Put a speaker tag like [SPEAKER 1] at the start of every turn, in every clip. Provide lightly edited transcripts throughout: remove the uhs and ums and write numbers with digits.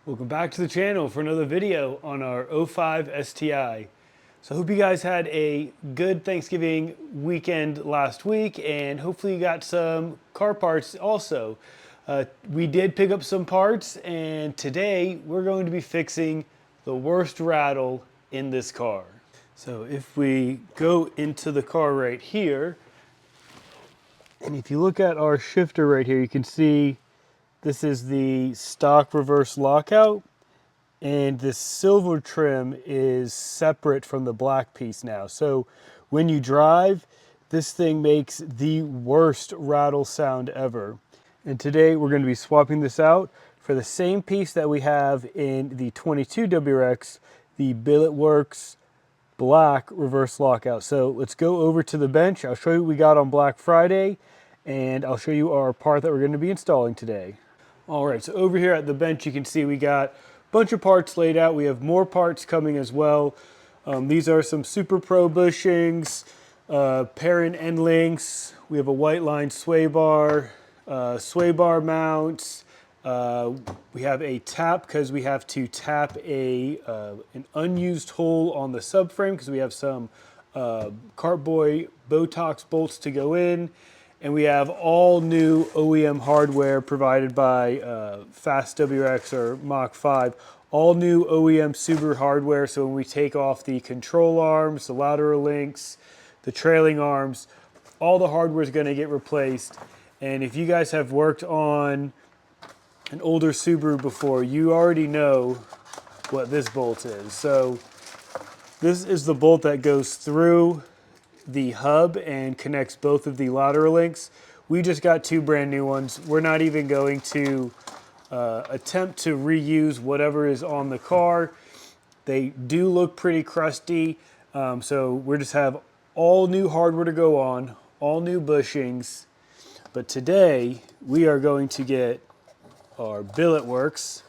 [SPEAKER 1] Welcome back to the channel for another video on our 05 STI. So I hope you guys had a good Thanksgiving weekend last week, and hopefully you got some car parts also. We did pick up some parts, and today we're going to be fixing the worst rattle in this car. So if we go into the car right here, and if you look at our shifter right here, you can see this is the stock reverse lockout, and this silver trim is separate from the black piece now. So when you drive, this thing makes the worst rattle sound ever. And today we're going to be swapping this out for the same piece that we have in the 22 WRX, the Billetworkz black reverse lockout. So let's go over to the bench. I'll show you what we got on Black Friday, and I'll show you our part that we're going to be installing today. All right, so over here at the bench, you can see we got a bunch of parts laid out. We have more parts coming as well. These are some Super Pro bushings, parent end links. We have a white line sway bar mounts. We have a tap because we have to tap an unused hole on the subframe because we have some Cartboy Botox bolts to go in. And we have all new OEM hardware provided by Fast WRX or Mach 5. All new OEM Subaru hardware, so when we take off the control arms, the lateral links, the trailing arms, all the hardware is going to get replaced. And if you guys have worked on an older Subaru before, you already know what this bolt is. So this is the bolt that goes through the hub and connects both of the lateral links. We just got two brand new ones. We're not even going to attempt to reuse whatever is on the car. They do look pretty crusty, so we just have all new hardware to go on, all new bushings. But today we are going to get our Billetworkz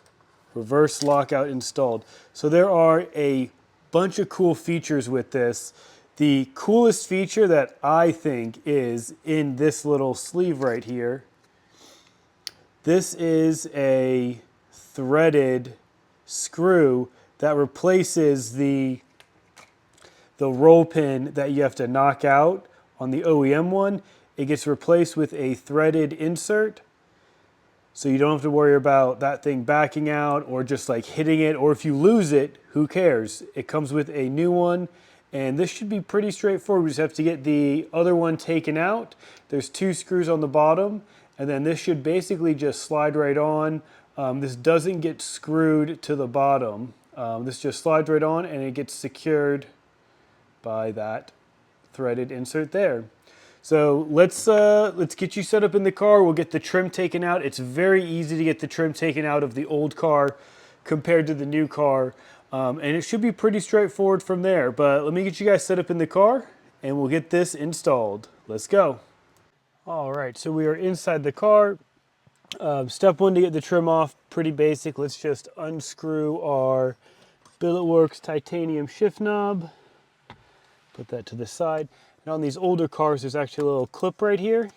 [SPEAKER 1] reverse lockout installed. So there are a bunch of cool features with this. The coolest feature that I think is in this little sleeve right here. This is a threaded screw that replaces the roll pin that you have to knock out on the OEM one. It gets replaced with a threaded insert, so you don't have to worry about that thing backing out or just like hitting it, or if you lose it, who cares? It comes with a new one. And this should be pretty straightforward. We just have to get the other one taken out. There's two screws on the bottom, and then this should basically just slide right on. This doesn't get screwed to the bottom. This just slides right on, and it gets secured by that threaded insert there. So let's get you set up in the car. We'll get the trim taken out. It's very easy to get the trim taken out of the old car compared to the new car. And it should be pretty straightforward from there. But let me get you guys set up in the car and we'll get this installed. Let's go. All right, so we are inside the car. Step one to get the trim off, pretty basic. Let's just unscrew our Billetworkz titanium shift knob. Put that to the side. And on these older cars, there's actually a little clip right here.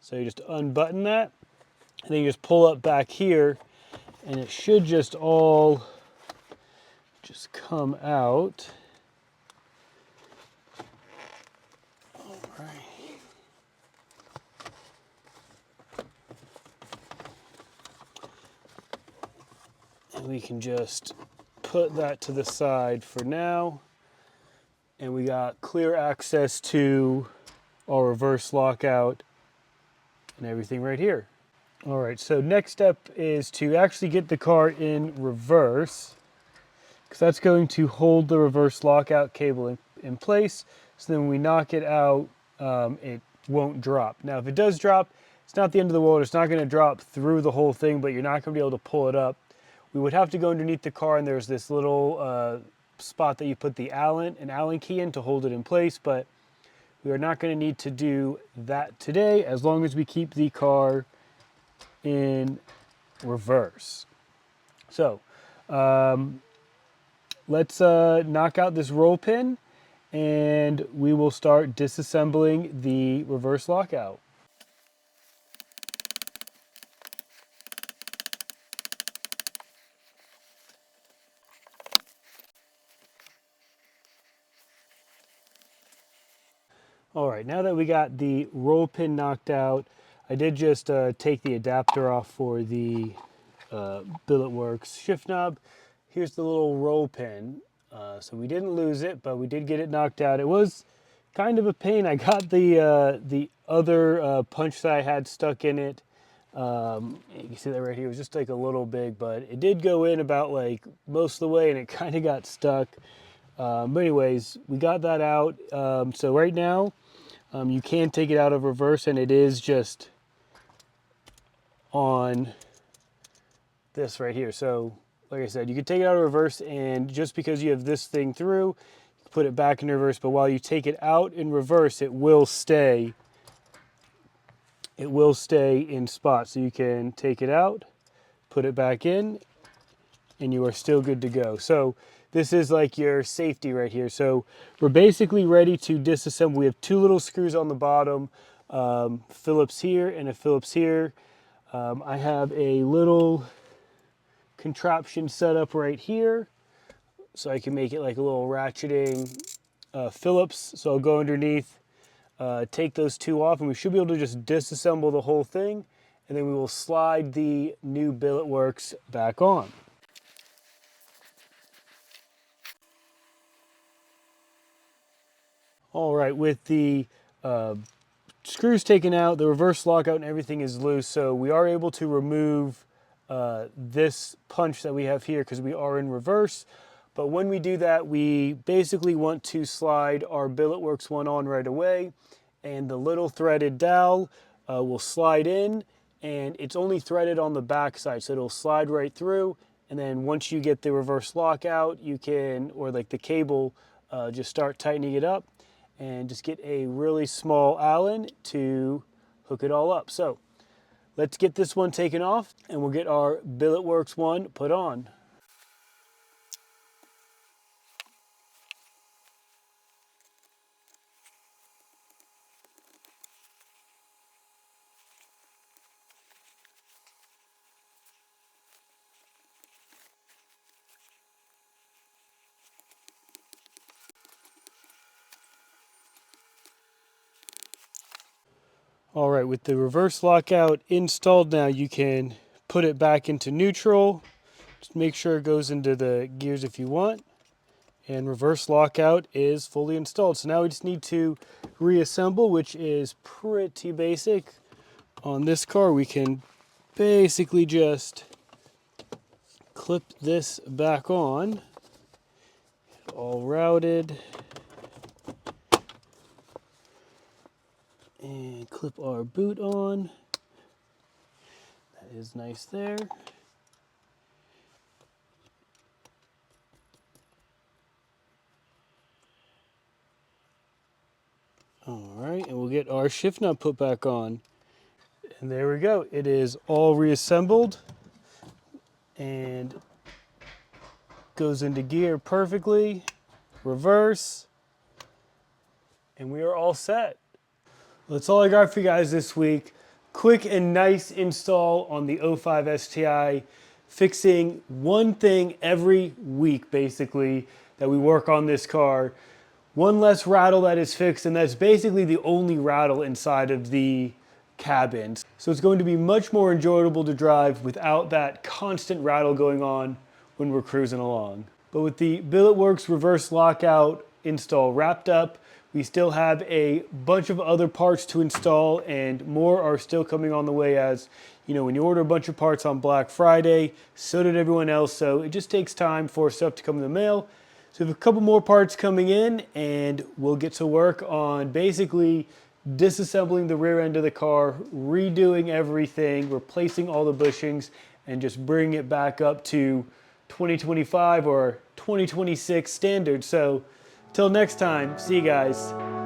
[SPEAKER 1] So you just unbutton that. And then you just pull up back here. And it should just all come out. All right. And we can just put that to the side for now. And we got clear access to our reverse lockout and everything right here. All right, so next step is to actually get the car in reverse, because that's going to hold the reverse lockout cable in place, so then when we knock it out, it won't drop. Now, if it does drop, it's not the end of the world. It's not going to drop through the whole thing, but you're not going to be able to pull it up. We would have to go underneath the car, and there's this little spot that you put an Allen key in to hold it in place, but we are not going to need to do that today as long as we keep the car in reverse. So let's knock out this roll pin and we will start disassembling the reverse lockout. All right, now that we got the roll pin knocked out, I did just take the adapter off for the Billetworkz shift knob. Here's the little roll pin. So we didn't lose it, but we did get it knocked out. It was kind of a pain. I got the other punch that I had stuck in it. You can see that right here. It was just like a little big, but it did go in about like most of the way, and it kind of got stuck. But anyways, we got that out. So right now, you can take it out of reverse, and it is just on this right here. So like I said, you can take it out of reverse, and just because you have this thing through, you can put it back in reverse, but while you take it out in reverse, it will stay in spot. So you can take it out, put it back in, and you are still good to go. So this is like your safety right here. So we're basically ready to disassemble. We have two little screws on the bottom, Phillips here and a Phillips here. I have a little contraption set up right here, so I can make it like a little ratcheting Phillips. So I'll go underneath, take those two off, and we should be able to just disassemble the whole thing, and then we will slide the new Billetworkz back on. All right, with the screws taken out, the reverse lockout and everything is loose, so we are able to remove this punch that we have here because we are in reverse. But when we do that, we basically want to slide our Billetworkz one on right away, and the little threaded dowel will slide in, and it's only threaded on the back side, so it'll slide right through. And then once you get the reverse lockout, you can, or like the cable, just start tightening it up and just get a really small Allen to hook it all up. So let's get this one taken off, and we'll get our Billetworkz one put on. All right, with the reverse lockout installed now, you can put it back into neutral. Just make sure it goes into the gears if you want. And reverse lockout is fully installed. So now we just need to reassemble, which is pretty basic. On this car, we can basically just clip this back on, all routed. And clip our boot on. That is nice there. All right, and we'll get our shift knob put back on. And there we go. It is all reassembled and goes into gear perfectly. Reverse. And we are all set. Well, that's all I got for you guys this week. Quick and nice install on the 05 STI, fixing one thing every week basically that we work on this car. One less rattle that is fixed, and that's basically the only rattle inside of the cabin. So it's going to be much more enjoyable to drive without that constant rattle going on when we're cruising along. But with the Billetworkz reverse lockout install wrapped up, we still have a bunch of other parts to install, and more are still coming on the way. As you know, when you order a bunch of parts on Black Friday, so did everyone else. So it just takes time for stuff to come in the mail. So we have a couple more parts coming in, and we'll get to work on basically disassembling the rear end of the car, redoing everything, replacing all the bushings, and just bringing it back up to 2025 or 2026 standards. So till next time, see you guys.